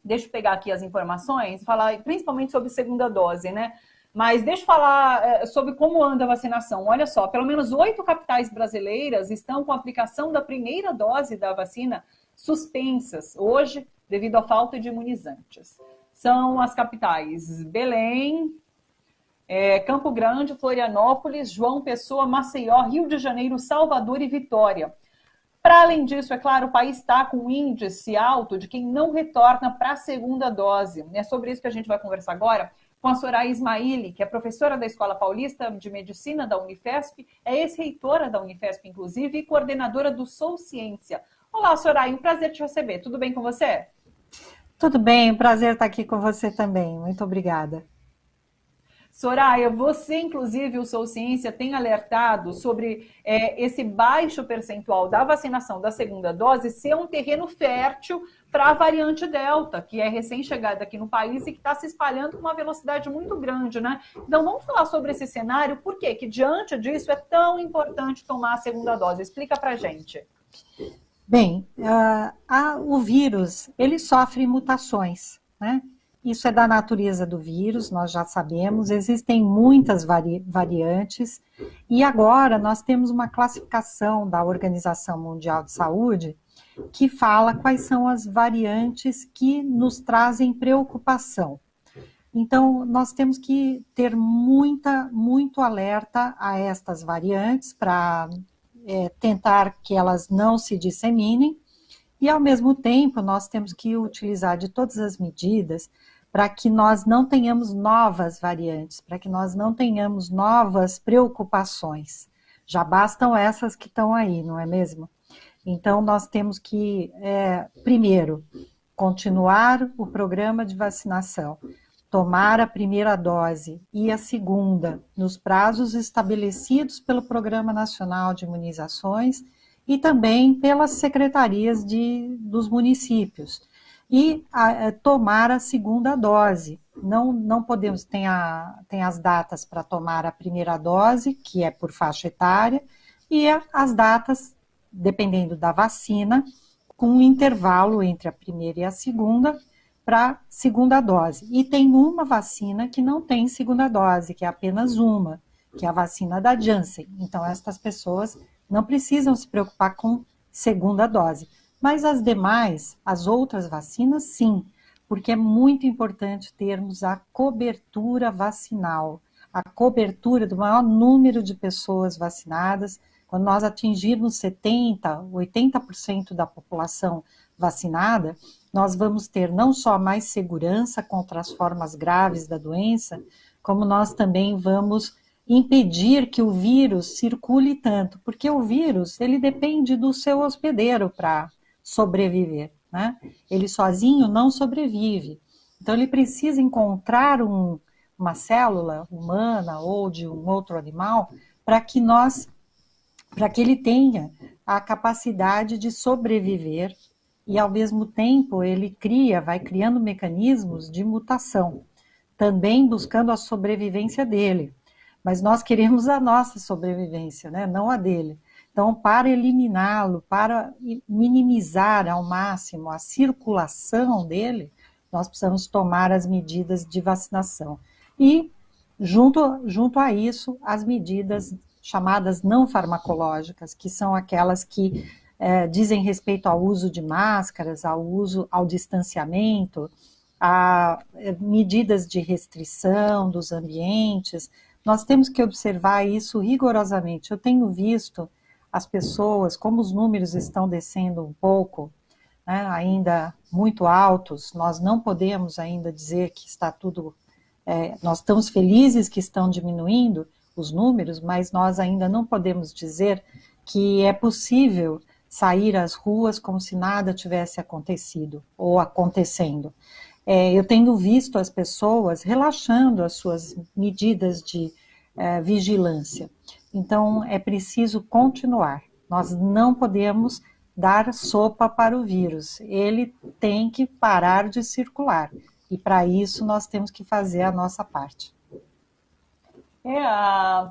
Deixa eu pegar aqui as informações, falar principalmente sobre segunda dose, né? Mas deixa eu falar sobre como anda a vacinação. Olha só, pelo menos 8 capitais brasileiras estão com a aplicação da primeira dose da vacina suspensas hoje, devido à falta de imunizantes. São as capitais Belém, Campo Grande, Florianópolis, João Pessoa, Maceió, Rio de Janeiro, Salvador e Vitória. Para além disso, é claro, o país está com um índice alto de quem não retorna para a segunda dose. É sobre isso que a gente vai conversar agora com a Soraya Ismaili, que é professora da Escola Paulista de Medicina da Unifesp, é ex-reitora da Unifesp, inclusive, e coordenadora do Sou Ciência. Olá, Soraya, um prazer te receber. Tudo bem com você? Tudo bem, um prazer estar aqui com você também. Muito obrigada. Soraya, você, inclusive, o Sou Ciência, tem alertado sobre esse baixo percentual da vacinação da segunda dose ser um terreno fértil para a variante Delta, que é recém-chegada aqui no país e que está se espalhando com uma velocidade muito grande, né? Então, vamos falar sobre esse cenário, por quê? Que diante disso é tão importante tomar a segunda dose. Explica para a gente. Bem, o vírus, ele sofre mutações, né? Isso é da natureza do vírus, nós já sabemos, existem muitas variantes, e agora nós temos uma classificação da Organização Mundial de Saúde que fala quais são as variantes que nos trazem preocupação. Então, nós temos que ter muito alerta a estas variantes para tentar que elas não se disseminem, e ao mesmo tempo nós temos que utilizar de todas as medidas para que nós não tenhamos novas variantes, para que nós não tenhamos novas preocupações. Já bastam essas que estão aí, não é mesmo? Então, nós temos que, primeiro, continuar o programa de vacinação, tomar a primeira dose e a segunda nos prazos estabelecidos pelo Programa Nacional de Imunizações e também pelas secretarias dos municípios. E tomar a segunda dose. Não podemos, tem as datas para tomar a primeira dose, que é por faixa etária, e as datas, dependendo da vacina, com um intervalo entre a primeira e a segunda, para segunda dose. E tem uma vacina que não tem segunda dose, que é apenas uma, que é a vacina da Janssen. Então, estas pessoas não precisam se preocupar com segunda dose. Mas as demais, as outras vacinas, sim, porque é muito importante termos a cobertura vacinal, a cobertura do maior número de pessoas vacinadas. Quando nós atingirmos 70%, 80% da população vacinada, nós vamos ter não só mais segurança contra as formas graves da doença, como nós também vamos impedir que o vírus circule tanto, porque o vírus, ele depende do seu hospedeiro para sobreviver, né? Ele sozinho não sobrevive. Então, ele precisa encontrar uma célula humana ou de um outro animal para que ele tenha a capacidade de sobreviver e, ao mesmo tempo, ele vai criando mecanismos de mutação, também buscando a sobrevivência dele. Mas nós queremos a nossa sobrevivência, né? Não a dele. Então, para eliminá-lo, para minimizar ao máximo a circulação dele, nós precisamos tomar as medidas de vacinação. E, junto a isso, as medidas chamadas não farmacológicas, que são aquelas que dizem respeito ao uso de máscaras, ao distanciamento, a medidas de restrição dos ambientes. Nós temos que observar isso rigorosamente. Eu tenho visto as pessoas, como os números estão descendo um pouco, né, ainda muito altos, nós não podemos ainda dizer que está tudo... nós estamos felizes que estão diminuindo os números, mas nós ainda não podemos dizer que é possível sair às ruas como se nada tivesse acontecido ou acontecendo. Eu tenho visto as pessoas relaxando as suas medidas de vigilância. Então, é preciso continuar. Nós não podemos dar sopa para o vírus. Ele tem que parar de circular. E, para isso, nós temos que fazer a nossa parte.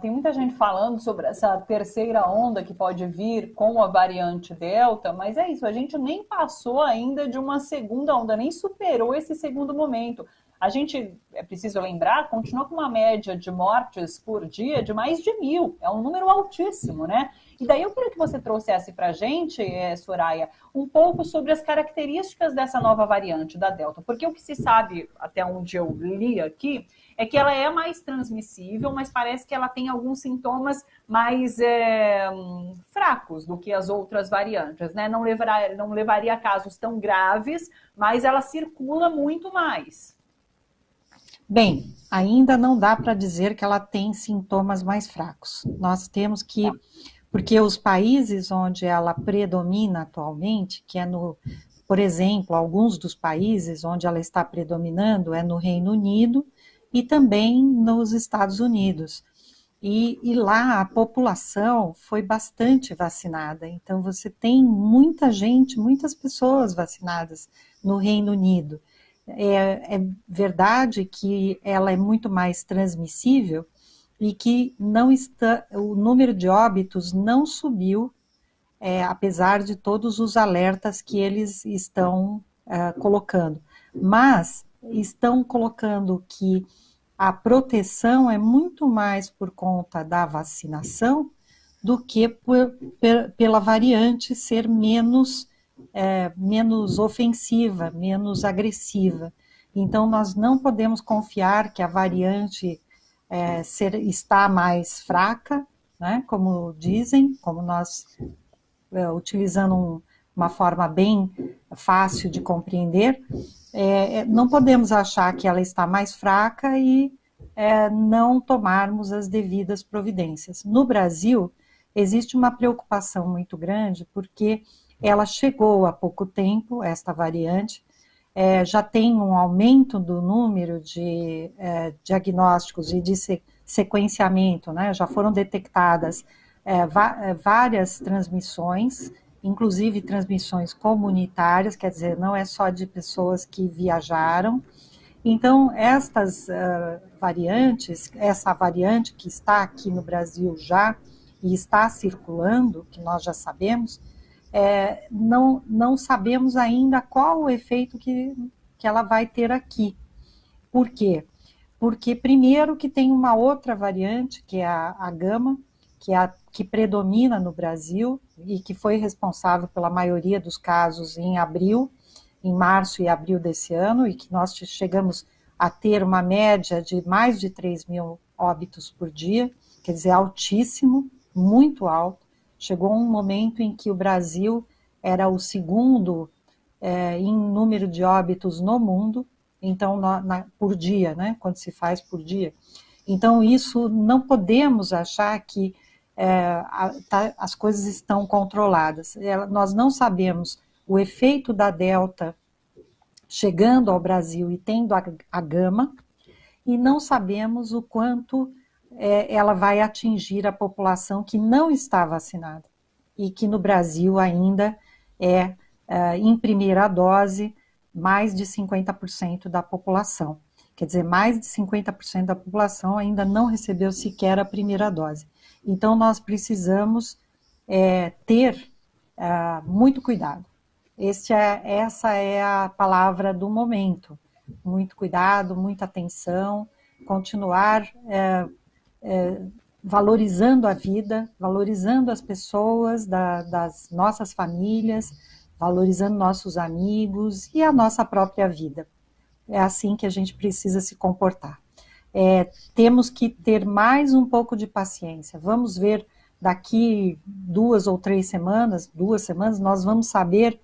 Tem muita gente falando sobre essa terceira onda que pode vir com a variante Delta, mas é isso, a gente nem passou ainda de uma segunda onda, nem superou esse segundo momento. A gente, é preciso lembrar, continua com uma média de mortes por dia de mais de 1.000, é um número altíssimo, né? E daí eu queria que você trouxesse para a gente, Soraya, um pouco sobre as características dessa nova variante da Delta, porque o que se sabe, até onde eu li aqui, é que ela é mais transmissível, mas parece que ela tem alguns sintomas mais fracos do que as outras variantes, né? Não levaria a casos tão graves, mas ela circula muito mais. Bem, ainda não dá para dizer que ela tem sintomas mais fracos. Nós temos que, porque os países onde ela predomina atualmente, que é no, por exemplo, alguns dos países onde ela está predominando é no Reino Unido e também nos Estados Unidos. E lá a população foi bastante vacinada, então você tem muita gente, muitas pessoas vacinadas no Reino Unido. É verdade que ela é muito mais transmissível e que não está, o número de óbitos não subiu, apesar de todos os alertas que eles estão colocando. Mas estão colocando que a proteção é muito mais por conta da vacinação do que pela variante ser menos ofensiva, menos agressiva. Então, nós não podemos confiar que a variante está mais fraca, né, como dizem, como nós, utilizando uma forma bem fácil de compreender, não podemos achar que ela está mais fraca e não tomarmos as devidas providências. No Brasil, existe uma preocupação muito grande, porque ela chegou há pouco tempo, esta variante, já tem um aumento do número de diagnósticos e de sequenciamento, né? Já foram detectadas várias transmissões, inclusive transmissões comunitárias, quer dizer, não é só de pessoas que viajaram. Então, estas variantes, essa variante que está aqui no Brasil já e está circulando, que nós já sabemos, não sabemos ainda qual o efeito que ela vai ter aqui. Por quê? Porque, primeiro, que tem uma outra variante, que é a Gama, que predomina no Brasil e que foi responsável pela maioria dos casos em março e abril desse ano, e que nós chegamos a ter uma média de mais de 3.000 óbitos por dia, quer dizer, altíssimo, muito alto. Chegou um momento em que o Brasil era o segundo em número de óbitos no mundo, então, por dia, né, quando se faz por dia. Então, isso não podemos achar que as coisas estão controladas. Nós não sabemos o efeito da Delta chegando ao Brasil e tendo a Gama, e não sabemos o quanto ela vai atingir a população que não está vacinada, e que no Brasil ainda em primeira dose, mais de 50% da população. Quer dizer, mais de 50% da população ainda não recebeu sequer a primeira dose. Então, nós precisamos ter muito cuidado. Essa é a palavra do momento. Muito cuidado, muita atenção, continuar valorizando a vida, valorizando as pessoas das nossas famílias, valorizando nossos amigos e a nossa própria vida. É assim que a gente precisa se comportar. Temos que ter mais um pouco de paciência. Vamos ver daqui 2 ou 3 semanas, nós vamos saber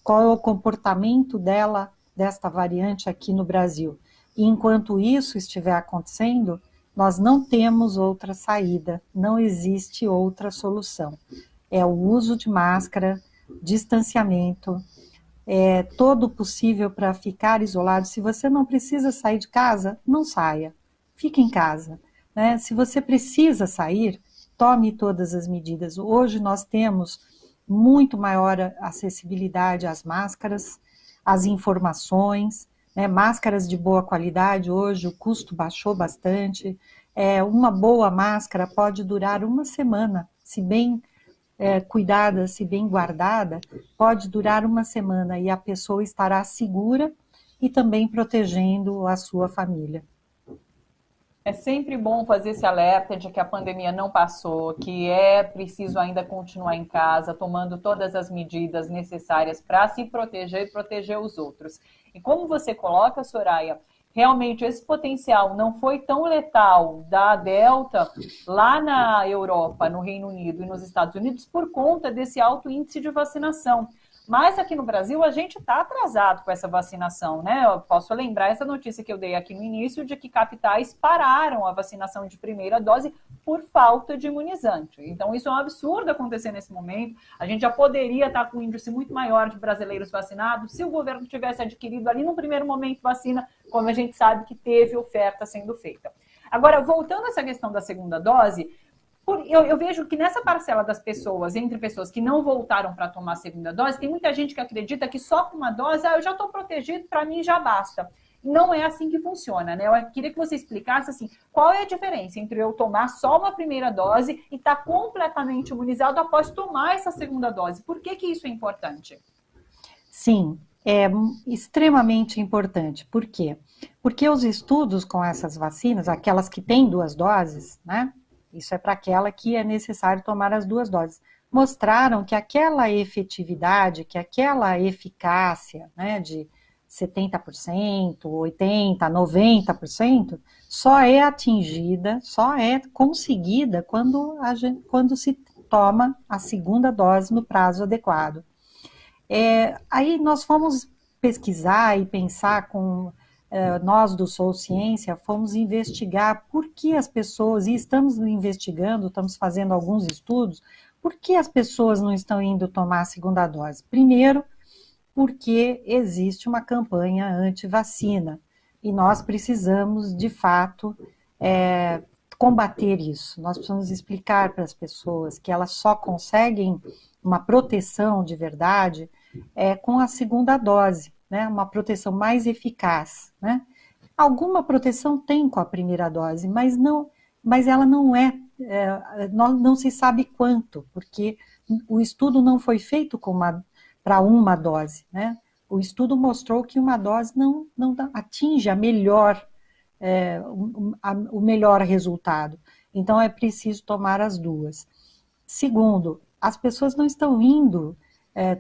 qual é o comportamento desta variante aqui no Brasil. E enquanto isso estiver acontecendo, nós não temos outra saída, não existe outra solução. É o uso de máscara, distanciamento, todo possível para ficar isolado. Se você não precisa sair de casa, não saia, fique em casa, né? Se você precisa sair, tome todas as medidas. Hoje nós temos muito maior acessibilidade às máscaras, às informações, né? Máscaras de boa qualidade, hoje o custo baixou bastante, Uma boa máscara pode durar uma semana, se bem cuidada, se bem guardada, pode durar uma semana e a pessoa estará segura e também protegendo a sua família. É sempre bom fazer esse alerta de que a pandemia não passou, que é preciso ainda continuar em casa, tomando todas as medidas necessárias para se proteger e proteger os outros. E como você coloca, Soraya, realmente esse potencial não foi tão letal da Delta lá na Europa, no Reino Unido e nos Estados Unidos por conta desse alto índice de vacinação. Mas aqui no Brasil a gente está atrasado com essa vacinação, né? Eu posso lembrar essa notícia que eu dei aqui no início de que capitais pararam a vacinação de primeira dose por falta de imunizante. Então isso é um absurdo acontecer nesse momento. A gente já poderia estar com um índice muito maior de brasileiros vacinados se o governo tivesse adquirido ali no primeiro momento vacina, como a gente sabe que teve oferta sendo feita. Agora, voltando a essa questão da segunda dose, eu vejo que nessa parcela das pessoas, entre pessoas que não voltaram para tomar a segunda dose, tem muita gente que acredita que só com uma dose, eu já estou protegido, para mim já basta. Não é assim que funciona, né? Eu queria que você explicasse assim, qual é a diferença entre eu tomar só uma primeira dose e estar completamente imunizado após tomar essa segunda dose. Por que isso é importante? Sim, é extremamente importante. Por quê? Porque os estudos com essas vacinas, aquelas que têm 2 doses, né? Isso é para aquela que é necessário tomar as 2 doses. Mostraram que aquela efetividade, que aquela eficácia, né, de 70%, 80%, 90%, só é atingida, só é conseguida quando se toma a segunda dose no prazo adequado. Aí nós fomos pesquisar e pensar com... nós do Sou Ciência fomos investigar por que as pessoas, e estamos investigando, estamos fazendo alguns estudos, por que as pessoas não estão indo tomar a segunda dose? Primeiro, porque existe uma campanha anti-vacina, e nós precisamos, de fato, combater isso. Nós precisamos explicar para as pessoas que elas só conseguem uma proteção de verdade com a segunda dose, né? Uma proteção mais eficaz, né? Alguma proteção tem com a primeira dose, mas ela não não se sabe quanto, porque o estudo não foi feito para uma dose, né? O estudo mostrou que uma dose não atinge o melhor resultado. Então é preciso tomar as 2. Segundo, as pessoas não estão indo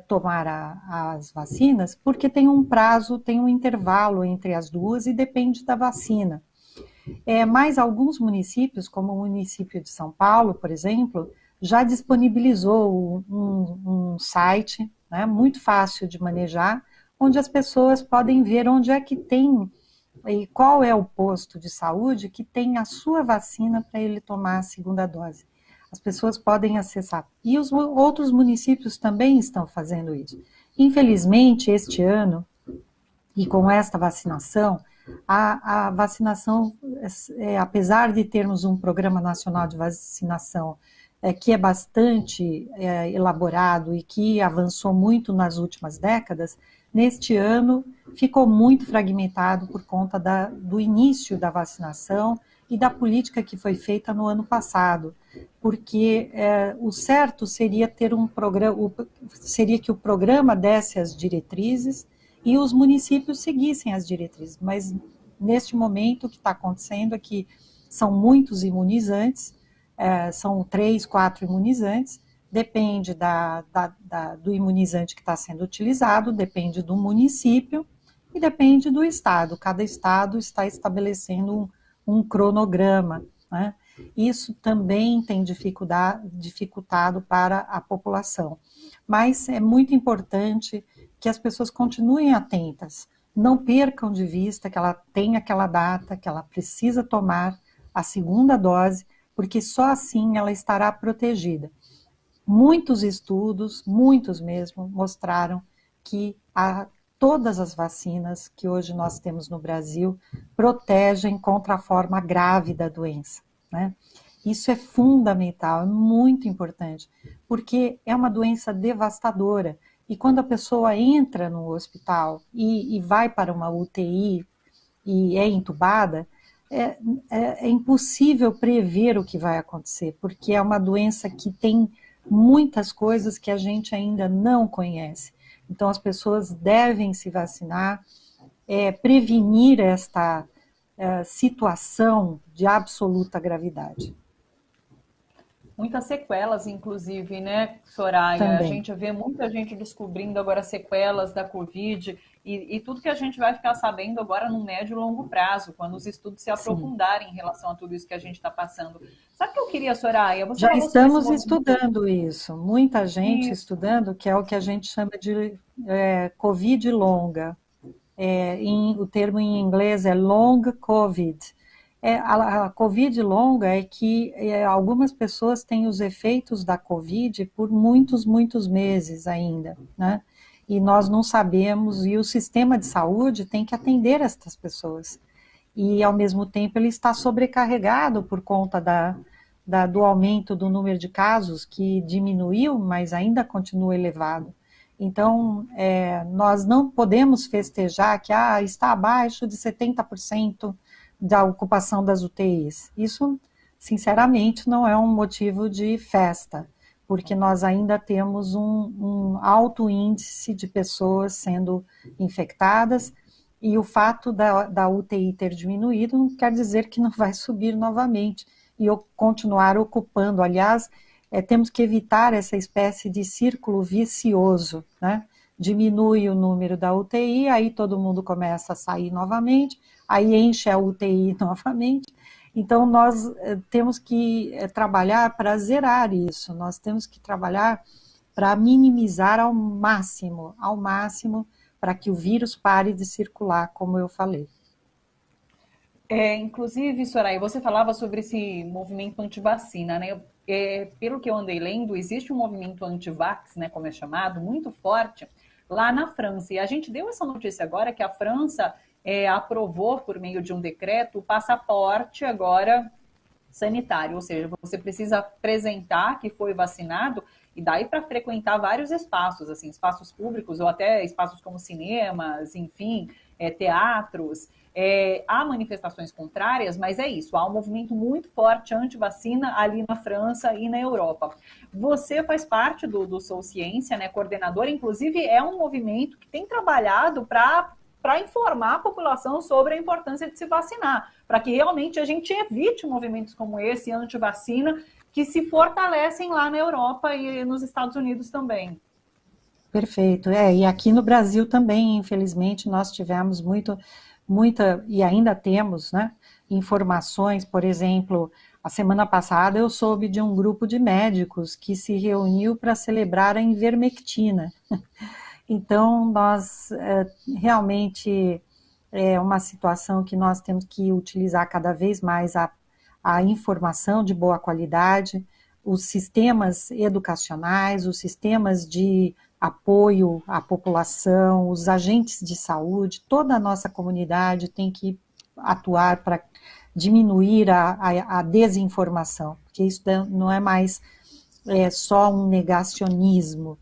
tomar as vacinas porque tem um prazo, tem um intervalo entre as 2 e depende da vacina. Mas alguns municípios, como o município de São Paulo, por exemplo, já disponibilizou um site, né, muito fácil de manejar, onde as pessoas podem ver onde é que tem e qual é o posto de saúde que tem a sua vacina para ele tomar a segunda dose. As pessoas podem acessar. E os outros municípios também estão fazendo isso. Infelizmente, este ano, e com esta vacinação, a vacinação, apesar de termos um Programa Nacional de Vacinação que é bastante elaborado e que avançou muito nas últimas décadas, neste ano ficou muito fragmentado por conta do início da vacinação e da política que foi feita no ano passado, porque o certo seria ter um programa, seria que o programa desse as diretrizes e os municípios seguissem as diretrizes, mas neste momento o que está acontecendo é que são muitos imunizantes, são 3, 4 imunizantes, depende do imunizante que está sendo utilizado, depende do município e depende do estado. Cada estado está estabelecendo um cronograma, né? Isso também tem dificultado para a população. Mas é muito importante que as pessoas continuem atentas, não percam de vista que ela tem aquela data, que ela precisa tomar a segunda dose, porque só assim ela estará protegida. Muitos estudos, muitos mesmo, mostraram que todas as vacinas que hoje nós temos no Brasil protegem contra a forma grave da doença, né? Isso é fundamental, é muito importante, porque é uma doença devastadora. E quando a pessoa entra no hospital e vai para uma UTI e é entubada, é impossível prever o que vai acontecer, porque é uma doença que tem muitas coisas que a gente ainda não conhece. Então, as pessoas devem se vacinar, prevenir esta situação de absoluta gravidade. Muitas sequelas, inclusive, né, Soraya? Também. A gente vê muita gente descobrindo agora sequelas da Covid e tudo que a gente vai ficar sabendo agora no médio e longo prazo, quando os estudos se aprofundarem em relação a tudo isso que a gente está passando. Sabe o que eu queria, Soraya? Você já estamos estudando isso, muita gente estudando, que é o que a gente chama de Covid longa. O termo em inglês é long COVID. A Covid longa é que algumas pessoas têm os efeitos da Covid por muitos, muitos meses ainda, né? E nós não sabemos, e o sistema de saúde tem que atender essas pessoas. E, ao mesmo tempo, ele está sobrecarregado por conta do aumento do número de casos, que diminuiu, mas ainda continua elevado. Então, nós não podemos festejar que está abaixo de 70% da ocupação das UTIs. Isso, sinceramente, não é um motivo de festa, porque nós ainda temos um alto índice de pessoas sendo infectadas, e o fato da UTI ter diminuído não quer dizer que não vai subir novamente e continuar ocupando. Aliás, temos que evitar essa espécie de círculo vicioso, né? Diminui o número da UTI, aí todo mundo começa a sair novamente, aí enche a UTI novamente. Então, nós temos que trabalhar para zerar isso, nós temos que trabalhar para minimizar ao máximo, para que o vírus pare de circular, como eu falei. Inclusive, Soraya, você falava sobre esse movimento anti-vacina, né? Pelo que eu andei lendo, existe um movimento anti-vax, né, como é chamado, muito forte, lá na França. E a gente deu essa notícia agora que a França aprovou, por meio de um decreto, o passaporte agora sanitário, ou seja, você precisa apresentar que foi vacinado e daí para frequentar vários espaços, assim, espaços públicos ou até espaços como cinemas, enfim, teatros. Há manifestações contrárias, mas é isso, há um movimento muito forte anti-vacina ali na França e na Europa. Você faz parte do Sou Ciência, né, coordenador, inclusive é um movimento que tem trabalhado para informar a população sobre a importância de se vacinar, para que realmente a gente evite movimentos como esse, anti-vacina, que se fortalecem lá na Europa e nos Estados Unidos também. Perfeito, e aqui no Brasil também, infelizmente, nós tivemos muita, e ainda temos, né, informações. Por exemplo, a semana passada eu soube de um grupo de médicos que se reuniu para celebrar a ivermectina. Então, nós realmente é uma situação que nós temos que utilizar cada vez mais a informação de boa qualidade, os sistemas educacionais, os sistemas de apoio à população, os agentes de saúde, toda a nossa comunidade tem que atuar para diminuir a desinformação, porque isso não é mais só um negacionismo.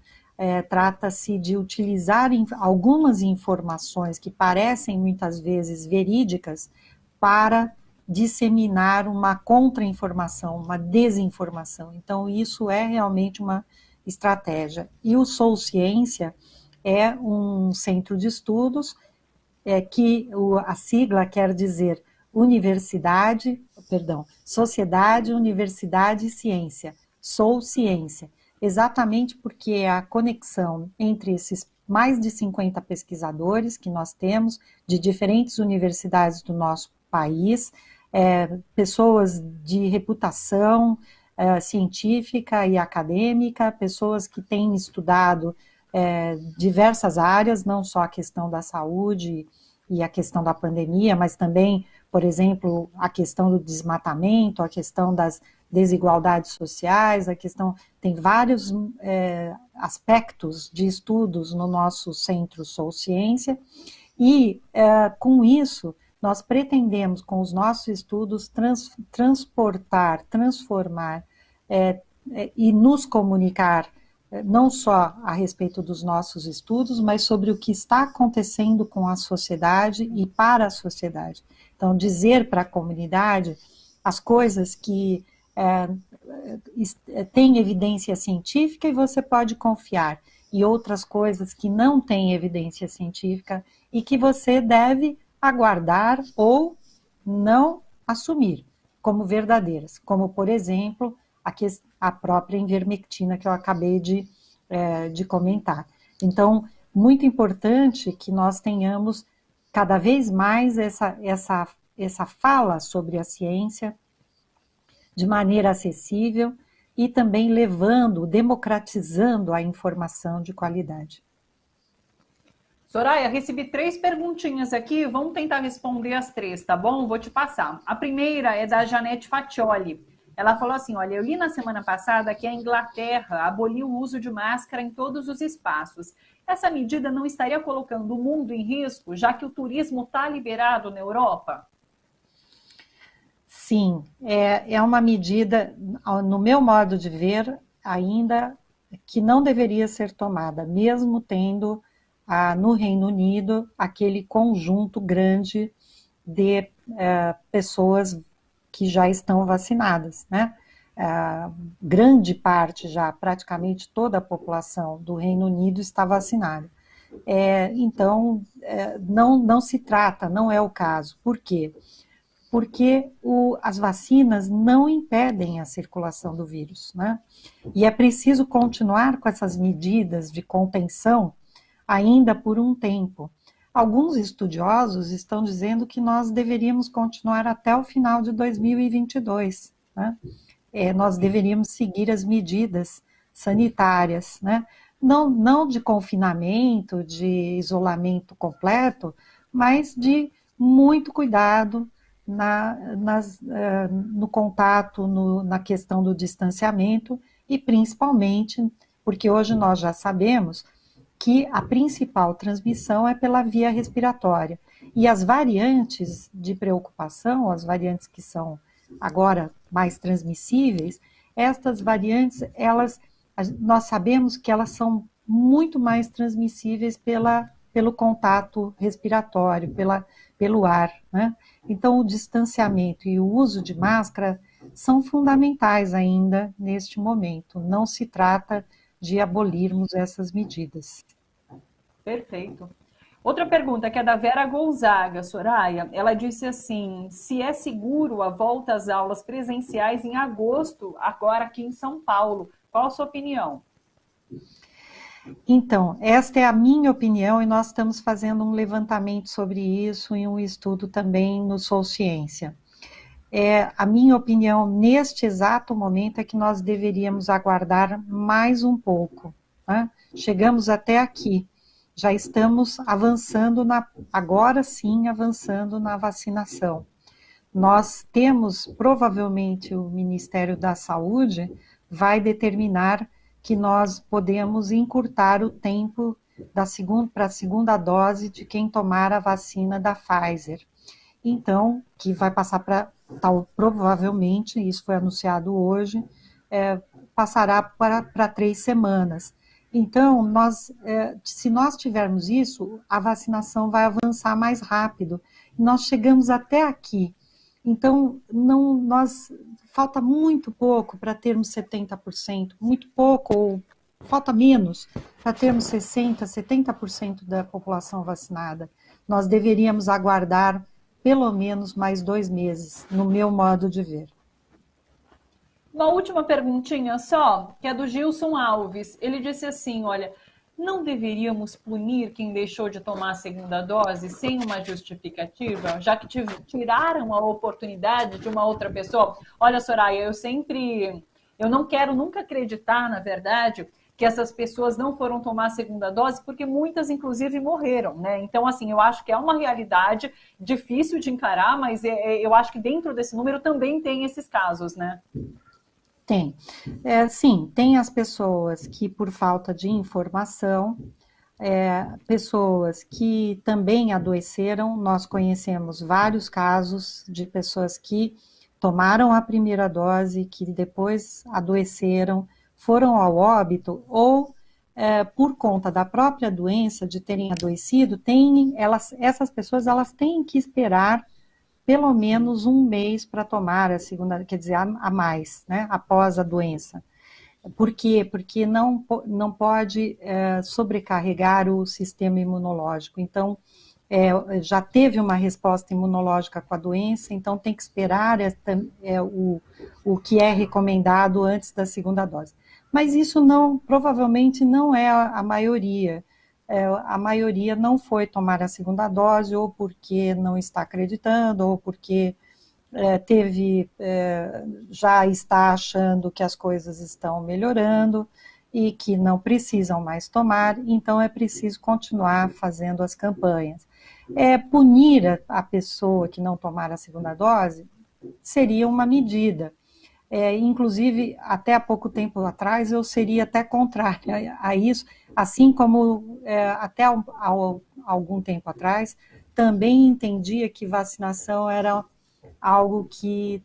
Trata-se de utilizar algumas informações que parecem muitas vezes verídicas para disseminar uma contra-informação, uma desinformação. Então, isso é realmente uma estratégia. E o Sou Ciência é um centro de estudos que a sigla quer dizer Sociedade, Universidade e Ciência. Sou Ciência. Exatamente porque é a conexão entre esses mais de 50 pesquisadores que nós temos, de diferentes universidades do nosso país, pessoas de reputação científica e acadêmica, pessoas que têm estudado diversas áreas, não só a questão da saúde e a questão da pandemia, mas também, por exemplo, a questão do desmatamento, a questão das desigualdades sociais, tem vários aspectos de estudos no nosso Centro Sou Ciência, e com isso nós pretendemos, com os nossos estudos, transformar e nos comunicar não só a respeito dos nossos estudos, mas sobre o que está acontecendo com a sociedade e para a sociedade. Então, dizer para a comunidade as coisas que têm evidência científica e você pode confiar, e outras coisas que não têm evidência científica e que você deve aguardar ou não assumir como verdadeiras, como, por exemplo, a própria ivermectina que eu acabei de comentar. Então, muito importante que nós tenhamos cada vez mais essa fala sobre a ciência de maneira acessível e também democratizando a informação de qualidade. Soraya, recebi 3 perguntinhas aqui, vamos tentar responder as 3, tá bom? Vou te passar. A primeira é da Janete Fatioli. Ela falou assim, olha, eu li na semana passada que a Inglaterra aboliu o uso de máscara em todos os espaços. Essa medida não estaria colocando o mundo em risco, já que o turismo está liberado na Europa? Sim, é uma medida, no meu modo de ver, ainda que não deveria ser tomada, mesmo tendo no Reino Unido aquele conjunto grande de pessoas que já estão vacinadas, né? Grande parte já, praticamente toda a população do Reino Unido está vacinada. Então, não se trata, não é o caso. Por quê? Porque as vacinas não impedem a circulação do vírus, né? E é preciso continuar com essas medidas de contenção ainda por um tempo. Alguns estudiosos estão dizendo que nós deveríamos continuar até o final de 2022, né? Nós deveríamos seguir as medidas sanitárias, né? Não de confinamento, de isolamento completo, mas de muito cuidado no contato, na questão do distanciamento e principalmente, porque hoje nós já sabemos que a principal transmissão é pela via respiratória. E as variantes de preocupação, as variantes que são agora mais transmissíveis, estas variantes, nós sabemos que elas são muito mais transmissíveis pelo contato respiratório, pelo ar, né? Então, o distanciamento e o uso de máscara são fundamentais ainda neste momento. Não se trata de abolirmos essas medidas. Perfeito. Outra pergunta que é da Vera Gonzaga, Soraya. Ela disse assim, se é seguro a volta às aulas presenciais em agosto, agora aqui em São Paulo. Qual a sua opinião? Então, esta é a minha opinião e nós estamos fazendo um levantamento sobre isso e um estudo também no Sou Ciência. A minha opinião neste exato momento é que nós deveríamos aguardar mais um pouco, né? Chegamos até aqui, já estamos avançando, agora sim, avançando na vacinação. Nós temos, provavelmente, o Ministério da Saúde vai determinar que nós podemos encurtar o tempo para a segunda dose de quem tomar a vacina da Pfizer. Então, que vai passar provavelmente, isso foi anunciado hoje, passará para 3 semanas. Então, se nós tivermos isso, a vacinação vai avançar mais rápido. Nós chegamos até aqui. Então, falta muito pouco para termos 70%, muito pouco, ou falta menos para termos 60%, 70% da população vacinada. Nós deveríamos aguardar pelo menos mais 2 meses, no meu modo de ver. Uma última perguntinha só, que é do Gilson Alves. Ele disse assim, olha, não deveríamos punir quem deixou de tomar a segunda dose sem uma justificativa, já que tiraram a oportunidade de uma outra pessoa? Olha, Soraya, eu não quero nunca acreditar, na verdade, que essas pessoas não foram tomar a segunda dose, porque muitas, inclusive, morreram, né? Então, assim, eu acho que é uma realidade difícil de encarar, mas eu acho que dentro desse número também tem esses casos, né? Tem. Sim, tem as pessoas que, por falta de informação, pessoas que também adoeceram. Nós conhecemos vários casos de pessoas que tomaram a primeira dose, que depois adoeceram, foram ao óbito ou por conta da própria doença, de terem adoecido, essas pessoas elas têm que esperar pelo menos um mês para tomar a segunda, quer dizer, a mais, né, após a doença. Por quê? Porque não pode sobrecarregar o sistema imunológico. Então, já teve uma resposta imunológica com a doença, então tem que esperar o que é recomendado antes da segunda dose. Mas isso provavelmente não é a maioria. A maioria não foi tomar a segunda dose, ou porque não está acreditando, ou porque já está achando que as coisas estão melhorando e que não precisam mais tomar, então é preciso continuar fazendo as campanhas. Punir a pessoa que não tomar a segunda dose seria uma medida. Inclusive, até há pouco tempo atrás, eu seria até contrária a isso, assim como até algum tempo atrás, também entendia que vacinação era algo que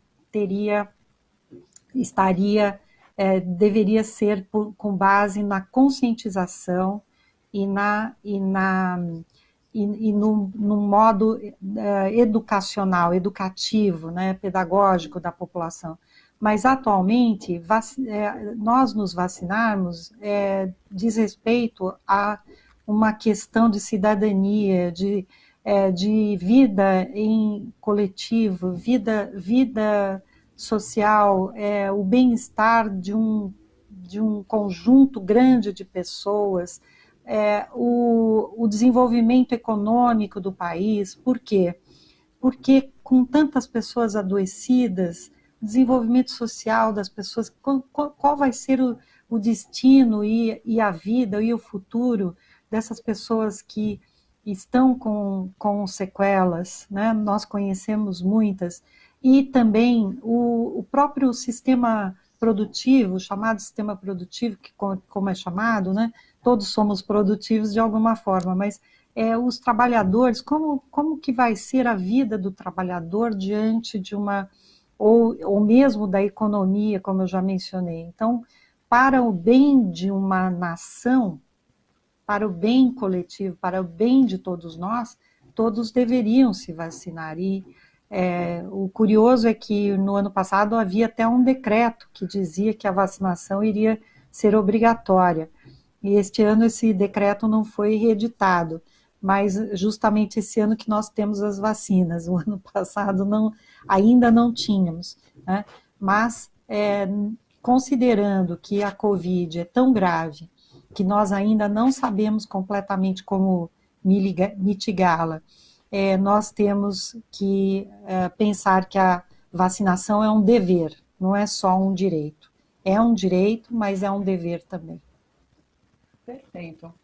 deveria ser com base na conscientização e num modo educacional, educativo, né, pedagógico da população. Mas, atualmente, nós nos vacinarmos diz respeito a uma questão de cidadania, de vida em coletivo, vida social, o bem-estar de um conjunto grande de pessoas, o desenvolvimento econômico do país. Por quê? Porque com tantas pessoas adoecidas, o desenvolvimento social das pessoas, qual vai ser o destino e a vida e o futuro dessas pessoas que estão com sequelas, né? Nós conhecemos muitas, e também o próprio sistema produtivo, chamado sistema produtivo, que como é chamado, né? Todos somos produtivos de alguma forma, mas os trabalhadores, como que vai ser a vida do trabalhador diante de ou mesmo da economia, como eu já mencionei. Então, para o bem de uma nação, para o bem coletivo, para o bem de todos nós, todos deveriam se vacinar. E o curioso é que no ano passado havia até um decreto que dizia que a vacinação iria ser obrigatória. E este ano esse decreto não foi reeditado, mas justamente esse ano que nós temos as vacinas. O ano passado ainda não tínhamos, né? Mas, considerando que a Covid é tão grave, que nós ainda não sabemos completamente como mitigá-la, nós temos que pensar que a vacinação é um dever, não é só um direito. É um direito, mas é um dever também. Perfeito.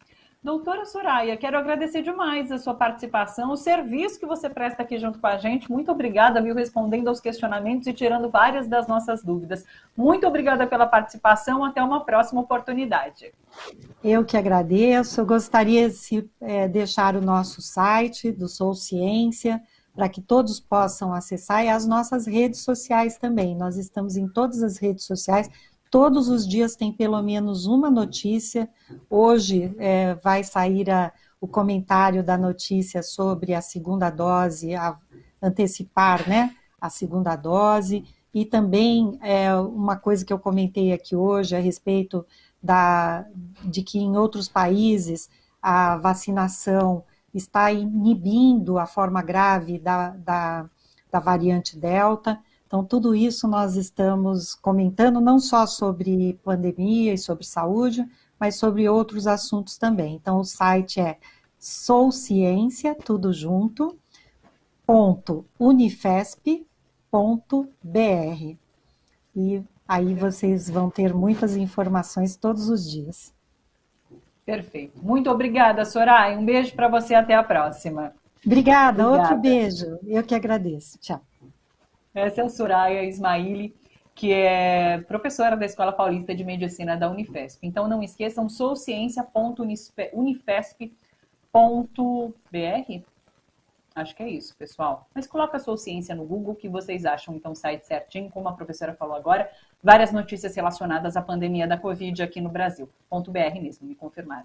Doutora Soraya, quero agradecer demais a sua participação, o serviço que você presta aqui junto com a gente. Muito obrigada, viu, respondendo aos questionamentos e tirando várias das nossas dúvidas. Muito obrigada pela participação, até uma próxima oportunidade. Eu que agradeço. Eu gostaria de deixar o nosso site do Sou Ciência, para que todos possam acessar, e as nossas redes sociais também. Nós estamos em todas as redes sociais. Todos os dias tem pelo menos uma notícia. Hoje vai sair o comentário da notícia sobre a segunda dose, antecipar, né, a segunda dose. E também uma coisa que eu comentei aqui hoje a respeito de que em outros países a vacinação está inibindo a forma grave da variante Delta. Então, tudo isso nós estamos comentando, não só sobre pandemia e sobre saúde, mas sobre outros assuntos também. Então, o site é sousciência, tudo junto, .unifesp.br. E aí vocês vão ter muitas informações todos os dias. Perfeito. Muito obrigada, Soraya. Um beijo para você, até a próxima. Obrigada, outro beijo. Eu que agradeço. Tchau. Essa é a Soraya Ismaili, que é professora da Escola Paulista de Medicina da Unifesp. Então, não esqueçam, sousciência.unifesp.br. Acho que é isso, pessoal. Mas coloca a sua ciência no Google, que vocês acham, então, o site certinho, como a professora falou agora, várias notícias relacionadas à pandemia da Covid aqui no Brasil. .br mesmo, me confirmaram.